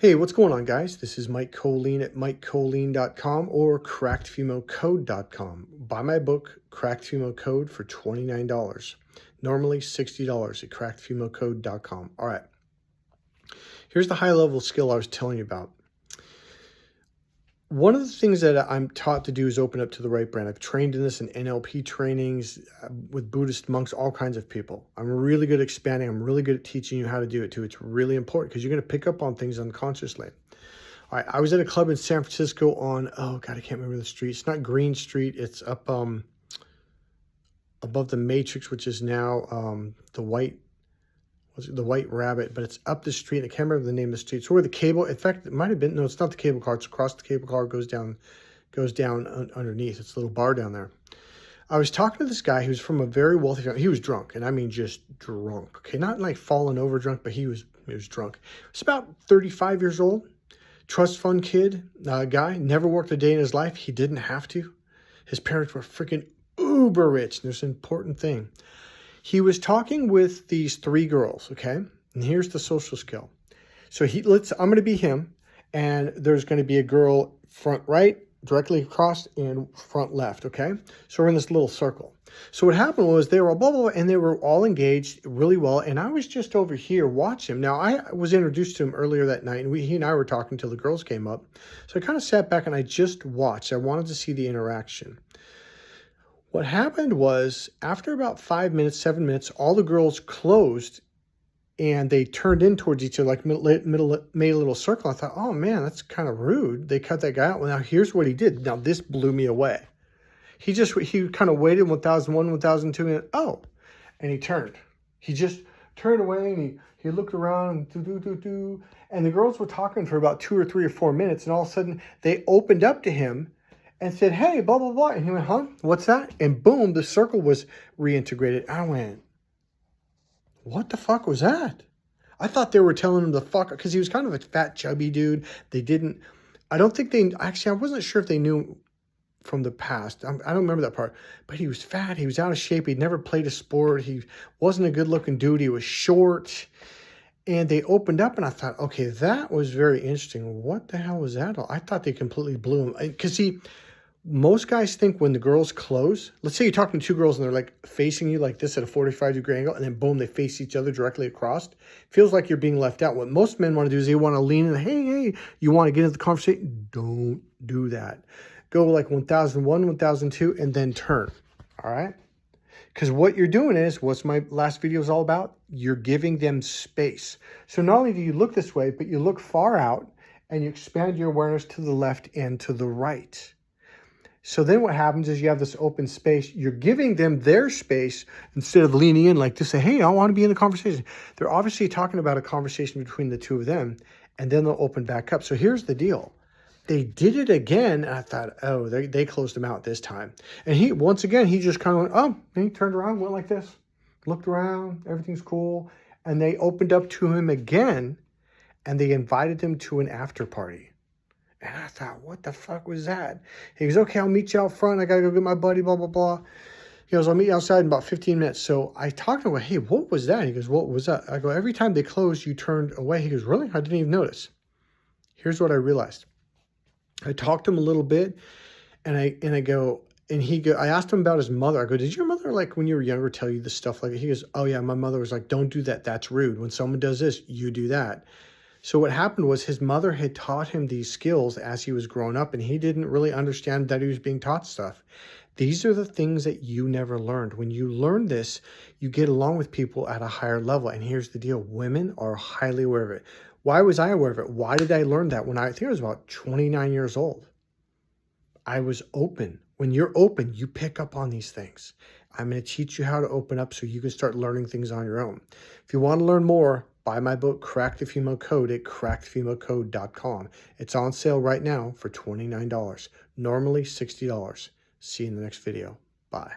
Hey, what's going on, guys? This is Mike Kollin at MikeKollin.com or CrackedFemaleCode.com. Buy my book, Cracked Female Code, for $29. Normally $60 at CrackedFemaleCode.com. All right. Here's the high-level skill I was telling you about. One of the things that I'm taught to do is open up to the right brand. I've trained in this in NLP trainings with Buddhist monks, all kinds of people. I'm really good at expanding. I'm really good at teaching you how to do it too. It's really important because you're going to pick up on things unconsciously. All right, I was at a club in San Francisco on, oh God, I can't remember the street. It's not Green Street. It's up above the Matrix, which is now the White Rabbit, but it's up the street. I can't remember the name of the street. So where the cable, in fact, it might have been, no, it's not the cable car. It's across the cable car, goes down underneath. It's a little bar down there. I was talking to this guy who's from a very wealthy family. He was drunk, and I mean just drunk. Okay, not like falling over drunk, but he was drunk. He's about 35 years old, trust fund kid, guy, never worked a day in his life. He didn't have to. His parents were freaking uber rich. There's an important thing. He was talking with these three girls, okay? And here's the social skill. So I'm going to be him, and there's going to be a girl front right, directly across, and front left, okay? So we're in this little circle. So what happened was they were all blah, blah, blah, and they were all engaged really well, and I was just over here watching him. Now, I was introduced to him earlier that night, and he and I were talking until the girls came up. So I kind of sat back, and I just watched. I wanted to see the interaction. What happened was, after about 5 minutes, 7 minutes, all the girls closed and they turned in towards each other, like made a little circle. I thought, oh man, that's kind of rude. They cut that guy out. Well, now here's what he did. Now this blew me away. He kind of waited 1001, 1002, and he turned. He just turned away and he looked around and the girls were talking for about 2 or 3 or 4 minutes, and all of a sudden they opened up to him and said, hey, blah, blah, blah. And he went, huh? What's that? And boom, the circle was reintegrated. I went, what the fuck was that? I thought they were telling him to fuck, because he was kind of a fat, chubby dude. I wasn't sure if they knew from the past. I don't remember that part. But he was fat. He was out of shape. He'd never played a sport. He wasn't a good-looking dude. He was short. And they opened up, and I thought, okay, that was very interesting. What the hell was that? I thought they completely blew him. Because most guys think when the girls close, let's say you're talking to two girls and they're like facing you like this at a 45-degree angle, and then boom, they face each other directly across. Feels like you're being left out. What most men want to do is they want to lean in, hey, you want to get into the conversation? Don't do that. Go like 1001, 1002, and then turn, all right? Because what you're doing is, what's my last video is all about? You're giving them space. So not only do you look this way, but you look far out and you expand your awareness to the left and to the right. So then what happens is you have this open space. You're giving them their space instead of leaning in like to say, hey, I want to be in the conversation. They're obviously talking about a conversation between the two of them, and then they'll open back up. So here's the deal. They did it again, and I thought, oh, they closed him out this time. And he just kind of went, oh, and he turned around, went like this, looked around, everything's cool. And they opened up to him again, and they invited him to an after party. And I thought, what the fuck was that? He goes, okay, I'll meet you out front. I got to go get my buddy, blah, blah, blah. He goes, I'll meet you outside in about 15 minutes. So I talked to him, hey, what was that? He goes, what was that? I go, every time they closed, you turned away. He goes, really? I didn't even notice. Here's what I realized. I talked to him a little bit, and I asked him about his mother. I go, did your mother, like when you were younger, tell you this stuff like that? He goes, oh yeah, my mother was like, don't do that. That's rude. When someone does this, you do that. So what happened was his mother had taught him these skills as he was growing up, and he didn't really understand that he was being taught stuff. These are the things that you never learned. When you learn this, you get along with people at a higher level. And here's the deal. Women are highly aware of it. Why was I aware of it? Why did I learn that? When I think I was about 29 years old. I was open. When you're open, you pick up on these things. I'm going to teach you how to open up so you can start learning things on your own. If you want to learn more, buy my book, Crack the Female Code, at CrackedFemaleCode.com. It's on sale right now for $29. Normally $60. See you in the next video. Bye.